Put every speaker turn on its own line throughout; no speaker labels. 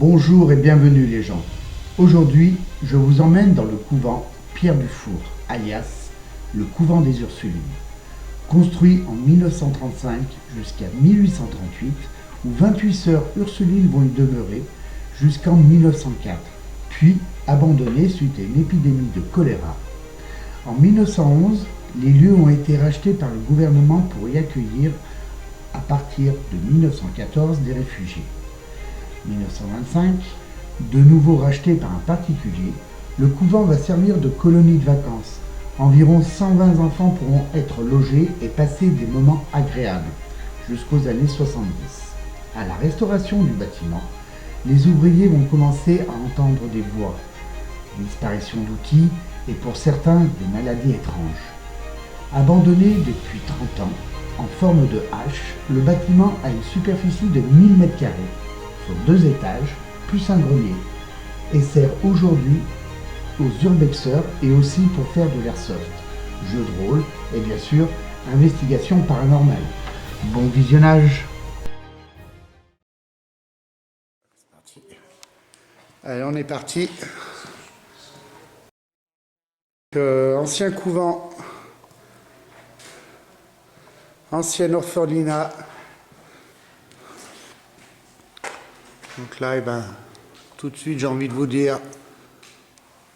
Bonjour et bienvenue les gens. Aujourd'hui, je vous emmène dans le couvent Pierre Dufour, alias le couvent des Ursulines. Construit en 1935 jusqu'à 1838, où 28 sœurs Ursulines vont y demeurer jusqu'en 1904, puis abandonné suite à une épidémie de choléra. En 1911, les lieux ont été rachetés par le gouvernement pour y accueillir, à partir de 1914, des réfugiés. 1925, de nouveau racheté par un particulier, le couvent va servir de colonie de vacances. Environ 120 enfants pourront être logés et passer des moments agréables jusqu'aux années 70. À la restauration du bâtiment, les ouvriers vont commencer à entendre des voix, disparition d'outils et pour certains des maladies étranges. Abandonné depuis 30 ans, en forme de hache, le bâtiment a une superficie de 1000 m², sur 2 étages, plus un grenier, et sert aujourd'hui aux urbexeurs et aussi pour faire de l'airsoft, jeux de rôle et bien sûr, investigation paranormale. Bon visionnage. Allez, on est parti. Ancien couvent, ancienne orphelinat. Donc là, tout de suite, j'ai envie de vous dire,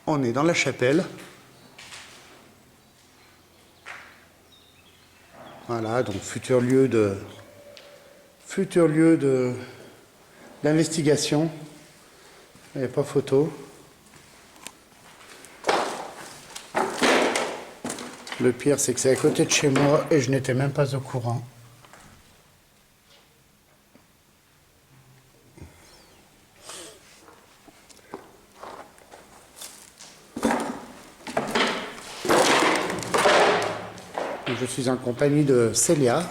on est dans la chapelle. Voilà, donc futur lieu d'investigation. Il n'y a pas photo. Le pire, c'est que c'est à côté de chez moi et je n'étais même pas au courant. Je suis en compagnie de Célia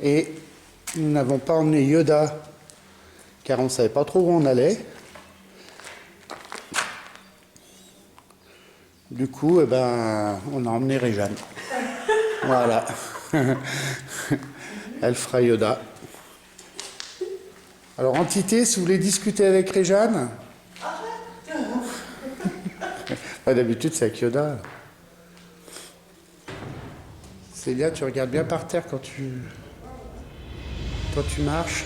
et nous n'avons pas emmené Yoda car on ne savait pas trop où on allait. Du coup, on a emmené Réjeanne. Voilà. Elle fera Yoda. Alors, entité, si vous voulez discuter avec Réjeanne. D'habitude, c'est avec Yoda. Célia, tu regardes bien par terre quand tu marches.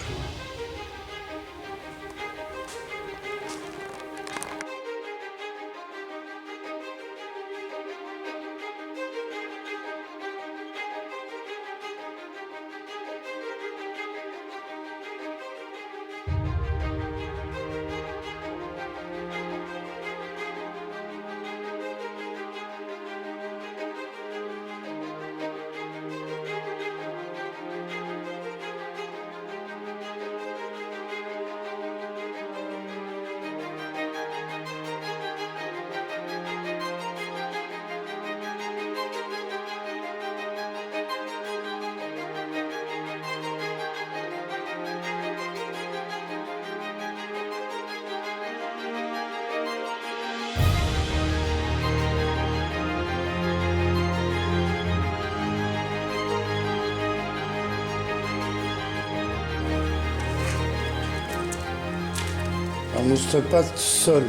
On ne se pas seul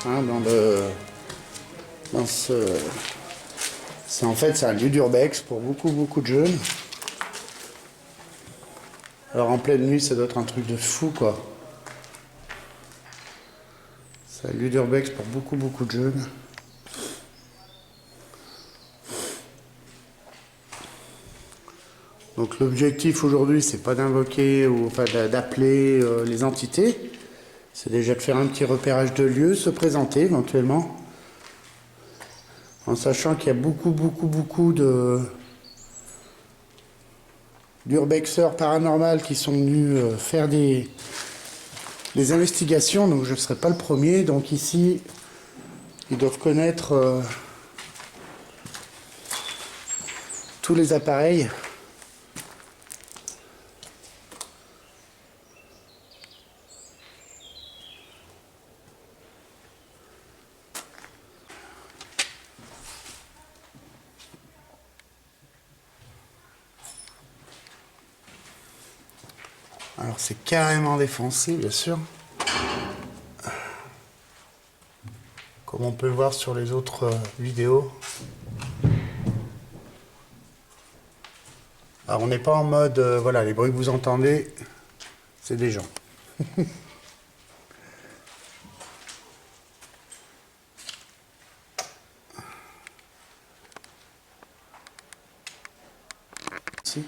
dans ce... En fait, c'est un lieu d'urbex pour beaucoup de jeunes. Alors en pleine nuit, ça doit être un truc de fou, quoi. C'est un lieu d'urbex pour beaucoup de jeunes. Donc l'objectif aujourd'hui, c'est pas d'invoquer ou d'appeler les entités. C'est déjà de faire un petit repérage de lieux, se présenter éventuellement, en sachant qu'il y a beaucoup d'urbexeurs paranormales qui sont venus faire des investigations, donc je ne serai pas le premier. Donc ici, ils doivent connaître tous les appareils. Alors c'est carrément défoncé, bien sûr. comme on peut le voir sur les autres vidéos. Alors on n'est pas en mode, voilà, les bruits que vous entendez, c'est des gens. Ici.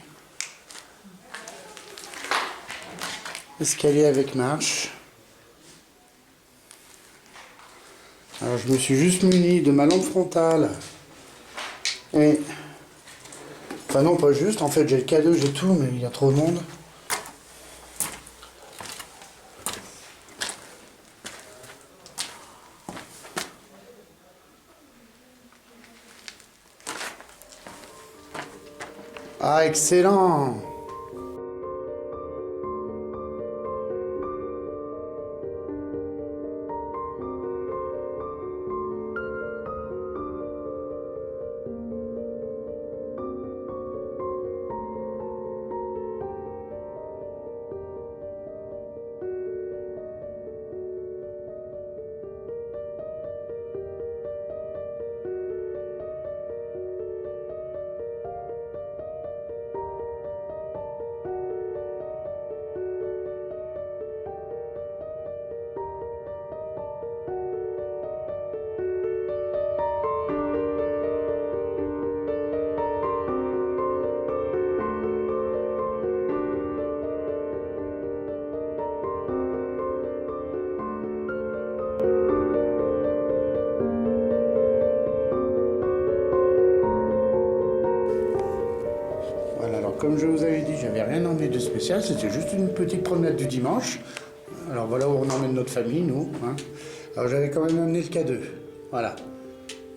Escalier avec marche. Alors je me suis juste muni de ma lampe frontale. Et... Enfin non, pas juste, en fait j'ai le cadeau, j'ai tout, mais il y a trop de monde. Ah, excellent! Voilà, alors comme je vous avais dit, j'avais rien emmené de spécial, c'était juste une petite promenade du dimanche. Alors voilà où on emmène notre famille, nous. Hein. Alors j'avais quand même amené le K2. Voilà.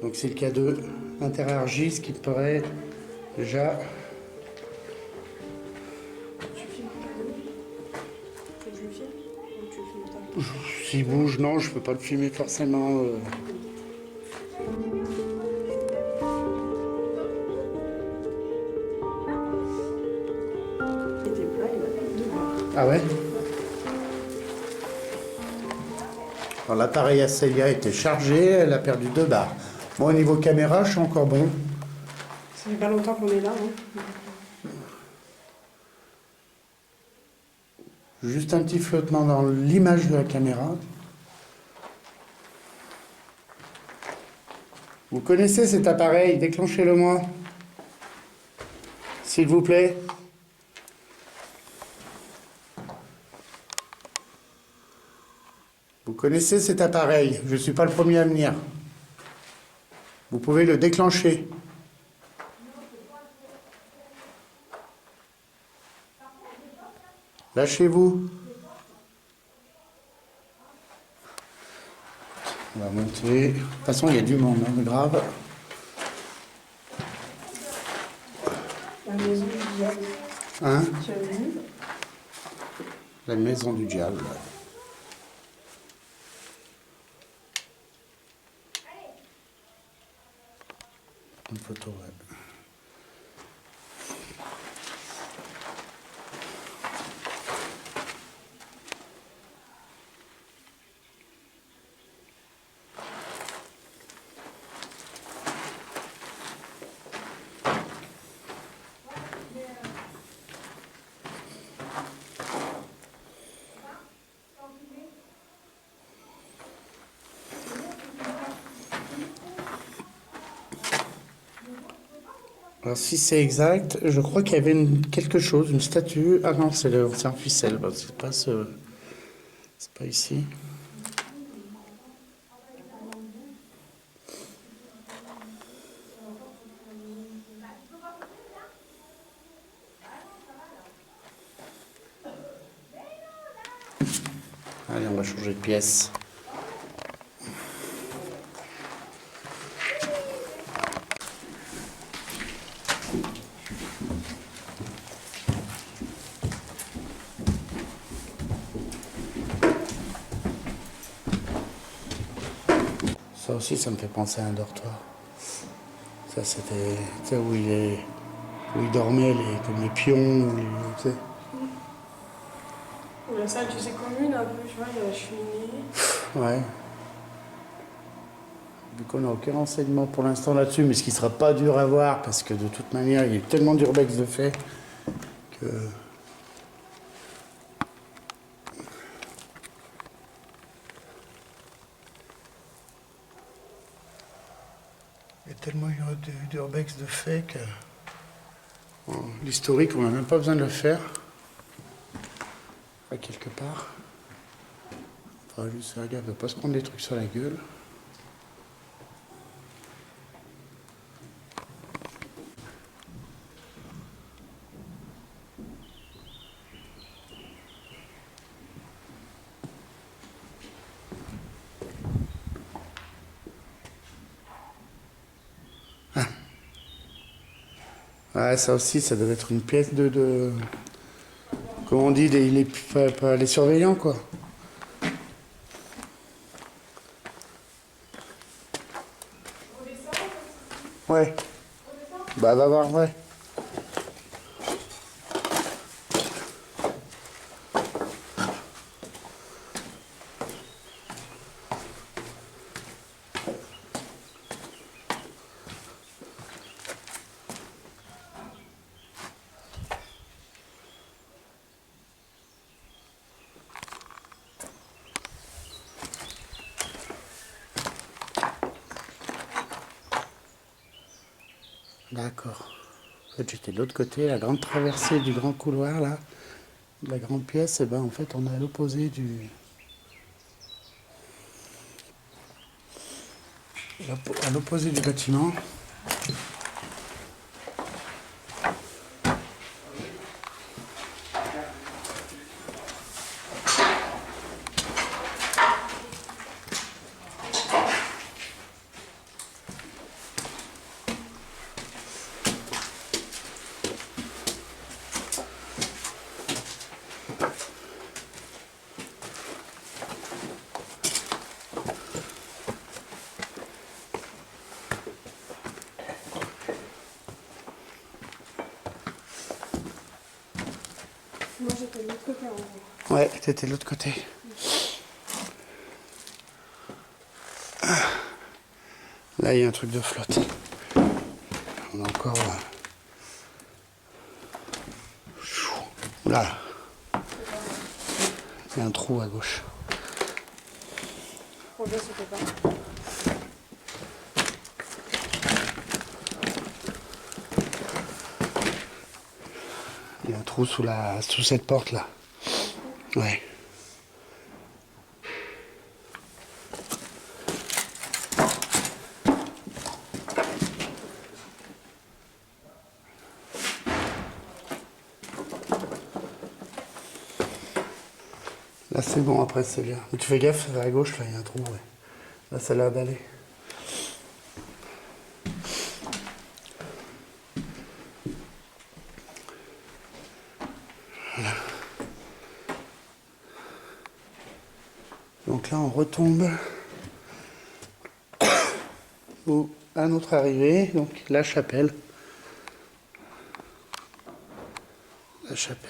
Donc c'est le K2 Interargis qui paraît déjà... S'il bouge, non, je peux pas le filmer forcément. Ah ouais? Alors l'appareil Acelia était chargé, elle a perdu 2 barres. Moi au niveau caméra, je suis encore bon.
Ça fait pas longtemps qu'on est là, hein.
Juste un petit flottement dans l'image de la caméra. Vous connaissez cet appareil? Déclenchez-le moi. S'il vous plaît. Vous connaissez cet appareil? Je ne suis pas le premier à venir. Vous pouvez le déclencher. Lâchez-vous. On va monter. De toute façon, il y a du monde, hein, grave.
La maison du diable.
Hein?
Tu as vu?
La maison du diable. Une photo, ouais. Alors si c'est exact, je crois qu'il y avait quelque chose, une statue. Ah non, c'est en ficelle, c'est pas c'est pas ici. Allez, on va changer de pièce. Ça aussi, ça me fait penser à un dortoir. Ça, c'était, tu sais, où il dormait, comme les pions, tu sais.
Ou la salle, tu sais, commune, un peu, tu vois, il y a la cheminée.
Ouais. vu qu'on n'a aucun renseignement pour l'instant là-dessus, mais ce qui ne sera pas dur à voir, parce que de toute manière, il y a tellement d'urbex de fait que... Il y a tellement d'urbex de fait que... Bon, l'historique, on n'a même pas besoin de le faire. À quelque part. Il faudra juste faire gaffe de ne pas se prendre des trucs sur la gueule. Ouais, ça aussi, ça devait être une pièce de... Comment on dit, les surveillants, quoi. Ouais. Bah, va voir, ouais. D'accord. En fait, j'étais de l'autre côté, la grande traversée du grand couloir, là, de la grande pièce, et ben en fait, on est à l'opposé du bâtiment.
Moi j'étais de l'autre côté en gros.
Ouais, t'étais de l'autre côté. Là, il y a un truc de flotte. On a encore... Là. Il y a un trou à gauche.
Bon, je sais pas.
Il y a un trou sous cette porte là. Ouais. Là c'est bon, après c'est bien. Mais tu fais gaffe, à gauche là il y a un trou, ouais. Là ça a l'air d'aller. Voilà. Donc là on retombe à notre arrivée, donc la chapelle. La chapelle.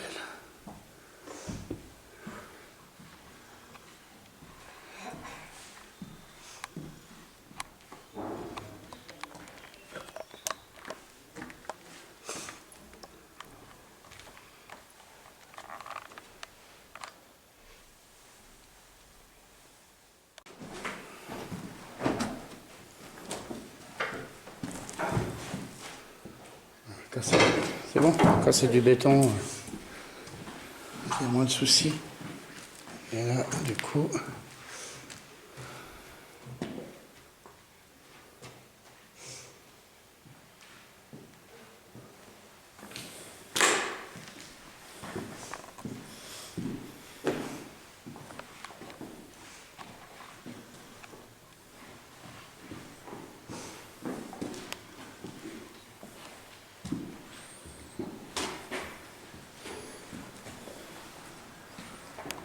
C'est bon, quand c'est du béton, il y a moins de soucis. Et là, du coup...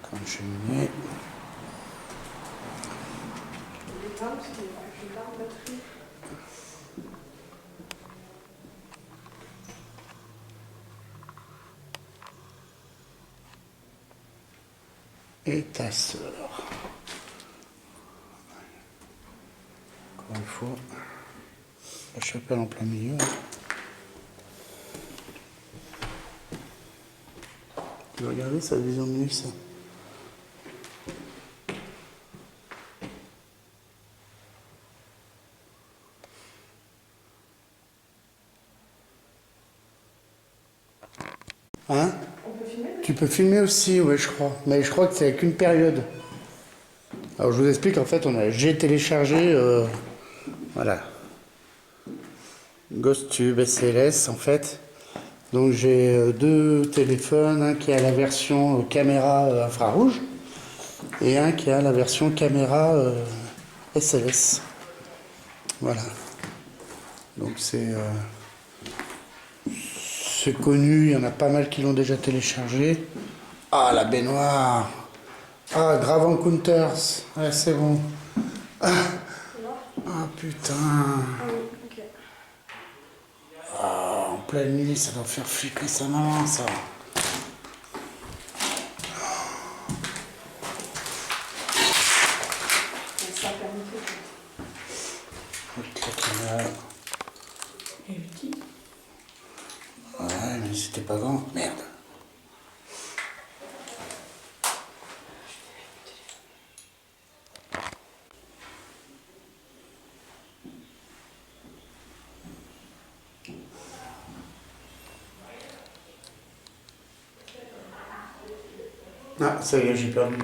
Grande cheminée.
Les lampes, c'est une lampe batterie.
Et ta sœur. dans le four. La chapelle en plein milieu. Tu veux regarder sa vision de nuit, ça? Hein?
On peut filmer?
Tu peux filmer aussi, ouais, je crois. Mais je crois que c'est avec une période. Alors je vous explique, en fait, j'ai téléchargé, voilà, GhostTube SLS, en fait. Donc j'ai deux téléphones, un qui a la version caméra infrarouge et un qui a la version caméra SLS. Voilà. Donc c'est connu, il y en a pas mal qui l'ont déjà téléchargé. Ah, la baignoire. Ah, Grave Encounters. Ouais, c'est bon. Ah, putain.
Ah oui, ok.
Ah, en pleine nuit, ça doit faire flipper sa maman, ça.
Ça permet
Ok, la caméra.
et l'outil.
Ouais, mais c'était pas grand. Merde. Ah, ça y est, j'ai perdu.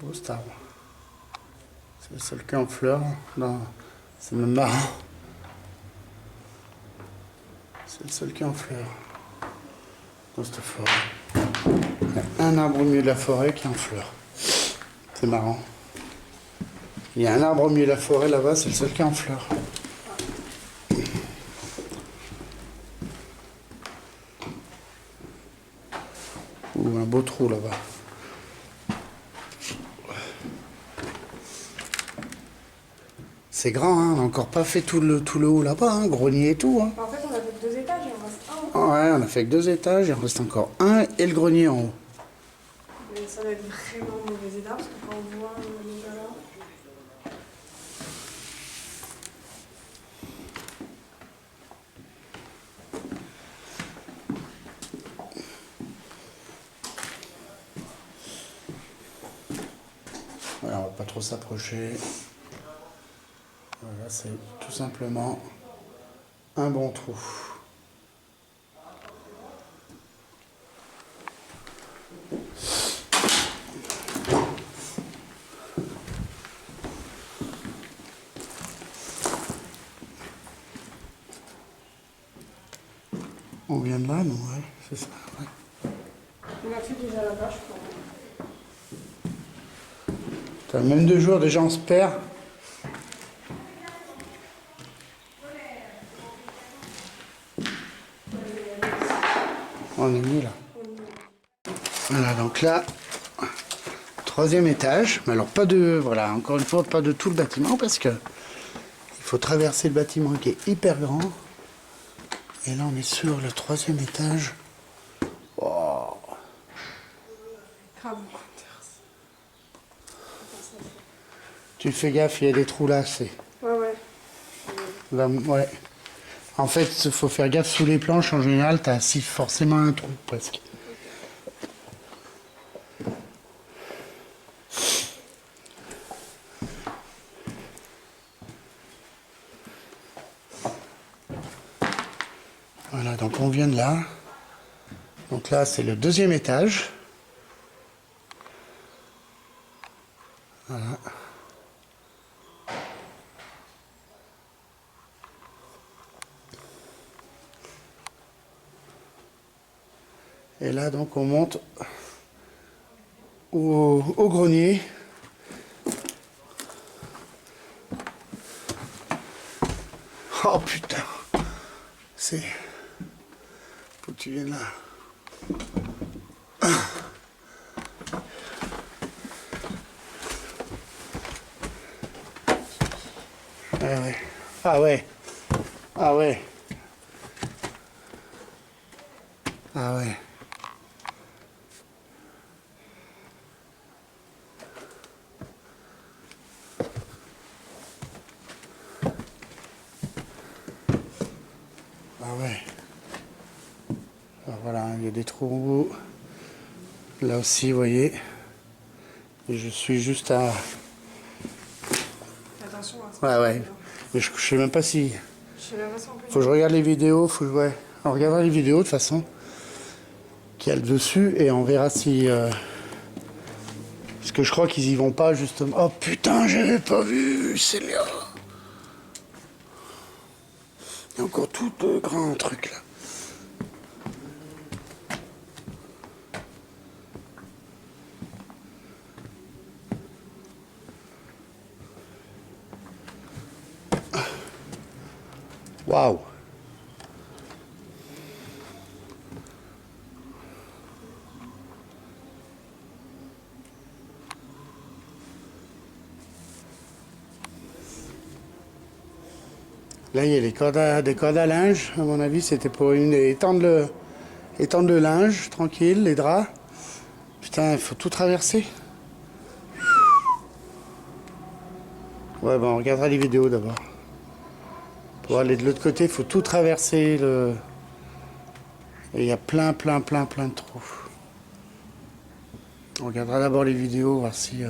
Beau cet arbre. C'est le seul qui est en fleurs. Non, c'est même marrant. C'est le seul qui est en fleurs dans cette forêt. Il y a un arbre au milieu de la forêt qui est en fleurs. C'est marrant. Il y a un arbre au milieu de la forêt là-bas, c'est le seul qui est en fleurs. Ou un beau trou là-bas. C'est grand, hein, on n'a encore pas fait tout le haut là-bas, hein, grenier et tout. Hein.
En fait, on a fait 2 étages et on reste un.
Ouais, on a fait que 2 étages, il en reste encore un et le grenier en haut.
Mais ça va être vraiment mauvais état parce que quand on voit les gars là.
Ouais, on va pas trop s'approcher. Voilà, c'est tout simplement un bon trou. On vient de là, nous, ouais, c'est ça, ouais.
On a fait déjà là-bas, je crois.
Putain, même 2 jours, déjà on se perd. On est mis là. Voilà, donc là, 3e étage. Mais alors pas de, voilà, encore une fois, pas de tout le bâtiment parce que il faut traverser le bâtiment qui est hyper grand. Et là, on est sur le 3e étage. Wow.
Grave.
Tu fais gaffe, il y a des trous là, c'est.
Ouais.
Là, ouais. En fait, il faut faire gaffe sous les planches. En général, tu as forcément un trou presque. Voilà, donc on vient de là. Donc là, c'est le deuxième étage. Voilà. Et là, donc, on monte au grenier. Oh putain! C'est... Faut que tu viennes là. Ah ouais. Ah ouais. Ah ouais. Ah ouais. Ah ouais. Alors voilà, il y a des trous. Là aussi, vous voyez. Et je suis juste à...
Attention, hein,
Ouais, ouais. Mais je sais même pas si...
Je sais même pas si on peut.
Faut que je regarde les vidéos. Faut que... Ouais. On regardera les vidéos de toute façon. Qu'il y a le dessus. Et on verra si... Parce que je crois qu'ils y vont pas justement. Oh putain, j'avais pas vu. C'est là. Il y a encore tout de grands trucs là. Waouh. Là, il y a des cordes à linge. À mon avis, c'était pour étendre le linge, tranquille, les draps. Putain, il faut tout traverser. Ouais, bon, on regardera les vidéos d'abord. Pour aller de l'autre côté, il faut tout traverser. Et il y a plein de trous. On regardera d'abord les vidéos, voir si...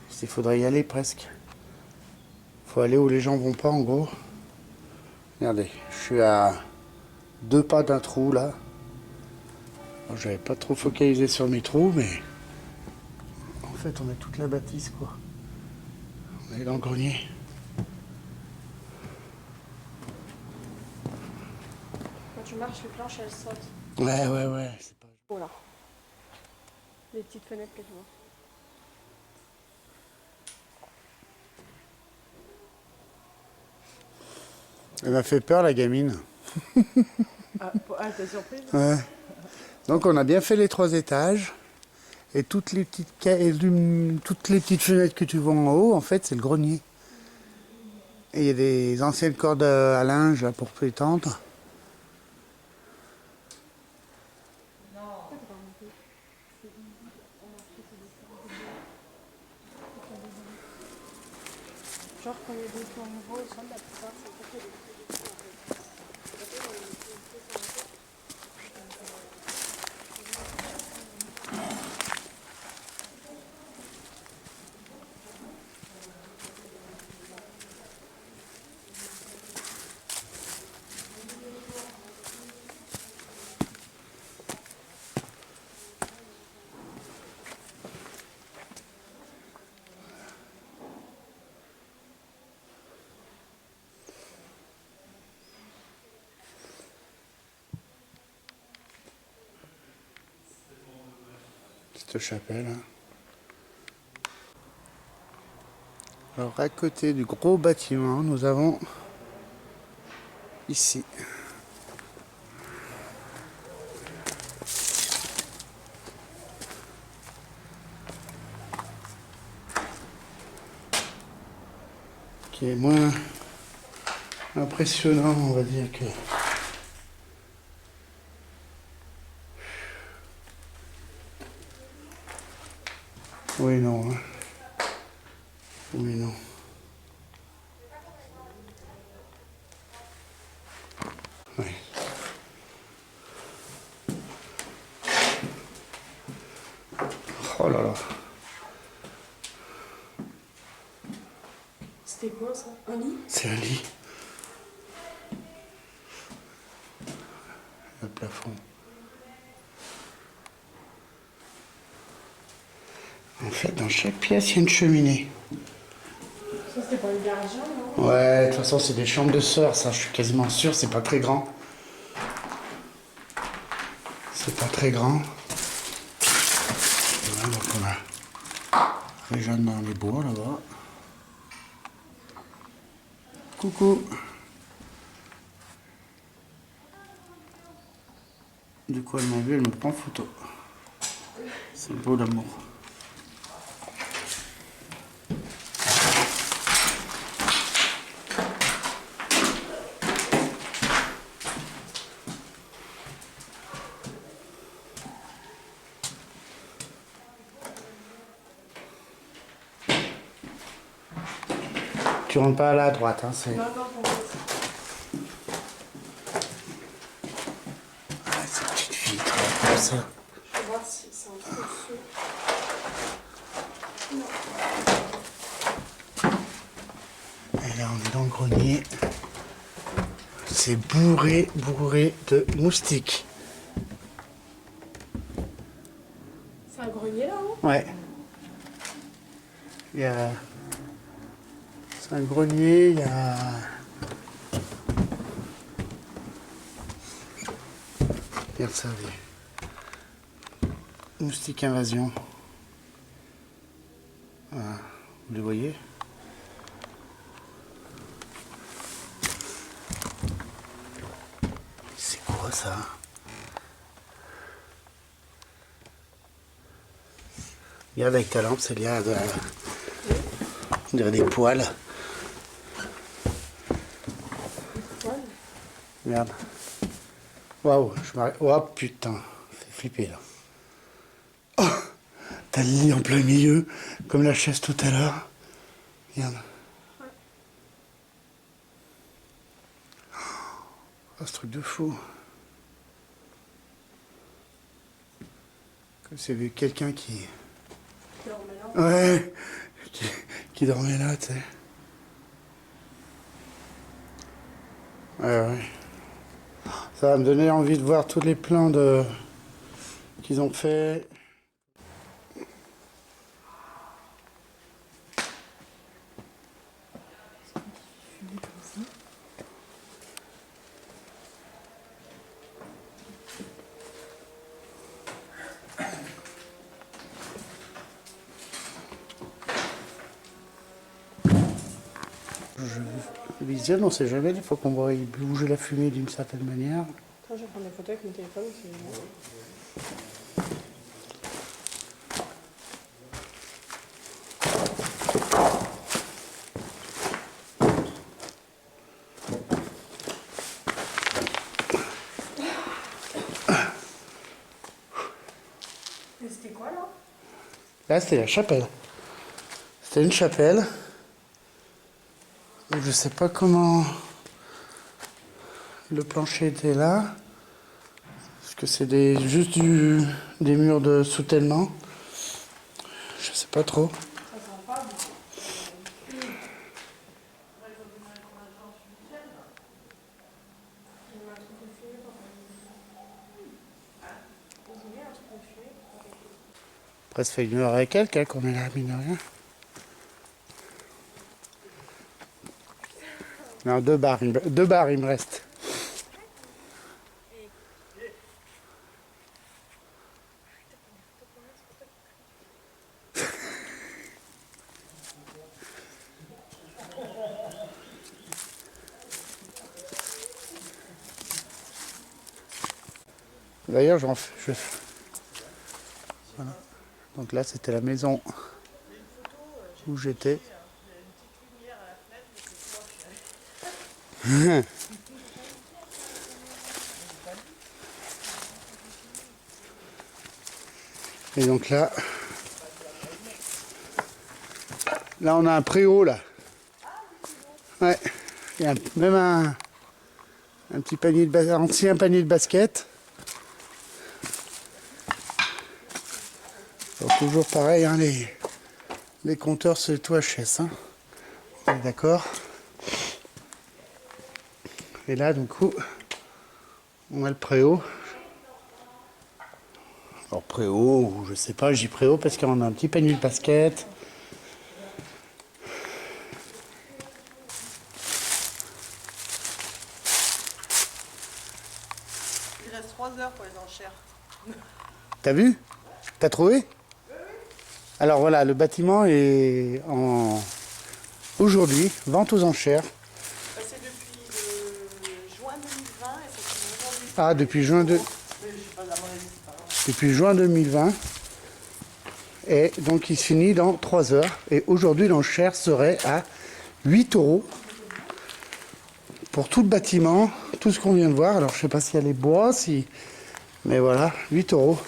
s'il faudrait y aller presque. Faut aller où les gens vont pas en gros. Regardez, je suis à 2 pas d'un trou là. J'avais pas trop focalisé sur mes trous, mais en fait on a toute la bâtisse quoi. On est dans le grenier.
Quand tu marches, les planches elles sautent.
Ouais. C'est pas...
Voilà. Les petites fenêtres que tu vois.
Elle m'a fait peur la gamine.
Ah, t'es surprise?
Ouais. Donc on a bien fait les 3 étages. Et toutes les petites fenêtres que tu vois en haut, en fait, c'est le grenier. Et il y a des anciennes cordes à linge là, pour pétendre.
Genre quand il y a des tours nouveaux, ils sont de la plupart, c'est pas que des
Cette chapelle. Hein. Alors à côté du gros bâtiment, nous avons ici qui est moins impressionnant, on va dire que... Oui, non. Hein. Oui, non. Oui. Oh là là.
C'était quoi ça? Un lit?
C'est un lit. fond. En fait, dans chaque pièce, il y a une cheminée.
Ça, c'était pas le gardien, non?
Ouais, de toute façon, c'est des chambres de sœurs, ça, je suis quasiment sûr, c'est pas très grand. C'est pas très grand. Voilà, donc on a Réjeanne dans les bois, là-bas. Coucou. Du coup, elle m'a vu, elle me prend en photo. C'est beau l'amour. Tu rentres pas là à droite, hein, c'est...
Non, non, pour moi.
Ah, cette petite vitre, comme ça.
Je vais voir si c'est un truc dessus.
Et là, on est dans le grenier. C'est bourré de moustiques.
C'est un grenier là-haut?
Ouais. Il y a... C'est un grenier, il y a... Regarde ça, oui. Moustique invasion. Voilà. Vous les voyez? C'est quoi ça? Regarde avec ta lampe, c'est lié à... On dirait des poils.
Ouais.
Merde. Waouh, je m'arrête. Oh putain, c'est flippé là. Oh, t'as le lit en plein milieu, comme la chaise tout à l'heure. Regarde. Oh, ce truc de fou. Comme s'il y avait quelqu'un qui...
dormait là.
Ouais, qui dormait là, tu sais. Ouais. Ça va me donner envie de voir tous les plans qu'ils ont fait. Je visionne, on sait jamais, il faut qu'on voit bouger la fumée d'une certaine manière.
Attends, je vais prendre des photos avec mon téléphone. C'est... Et c'était quoi là?
Là, c'était la chapelle. C'était une chapelle. Je sais pas comment le plancher était là. Parce que c'est juste des murs de soutènement. Je sais pas trop.
Ça sent pas beaucoup. Il y a un truc de fumée quand on met un truc de fumée.
Après, ça fait 1h15 hein, qu'on est là, mine de rien. Non, 2 bars, il me reste. D'ailleurs, voilà. Donc là, c'était la maison où j'étais. Et donc là, on a un préau là. Ouais, il y a même un petit panier de ancien panier de basket. Donc toujours pareil, hein, les compteurs c'est tout HS. Hein. On est d'accord. Et là, du coup, on a le préau. Alors préau, je sais pas, j'y préau parce qu'on a un petit panier de basket.
Il reste 3 heures pour les enchères.
T'as vu? T'as trouvé? Alors voilà, le bâtiment est en... Aujourd'hui, vente aux enchères.
C'est depuis juin 2020 et c'est aujourd'hui.
Ah, depuis juin 2020. Et donc il se finit dans 3 heures. Et aujourd'hui, l'enchère serait à 8 € pour tout le bâtiment, tout ce qu'on vient de voir. Alors je sais pas s'il y a les bois, si... mais voilà, 8 €.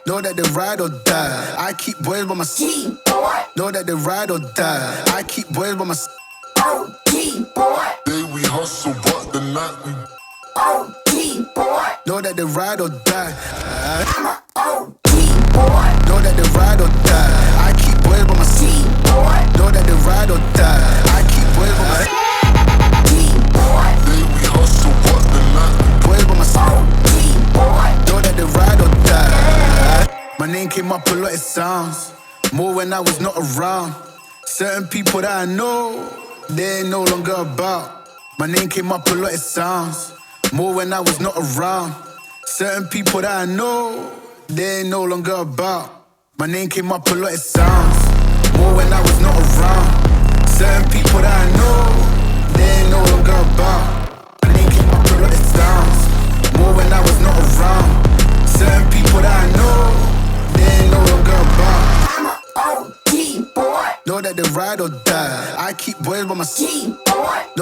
Know that they ride or die. I keep boys by my side. Know that they ride or die. I keep boys by my side.
Day we hustle, but the night we
Know that they ride or die. Know that they ride or die. I keep boys by my side. Know that they ride or die. I keep boys by my side.
day we hustle, but the night we
Boys by my side. Know that they ride or die. My name came up a lot, it sounds more when I was not around. Certain people that I know, they ain't no longer about. My name came up a lot, it sounds more when I was not around. Certain people that I know, they ain't no longer about. My name came up a lot, it sounds more when I was not around. Certain people that I know, they ain't no longer about. My name came up a lot, it sounds more when I was not around. Certain people that I know, they ain't no longer about. Know that they ride or die. I keep boys by my side.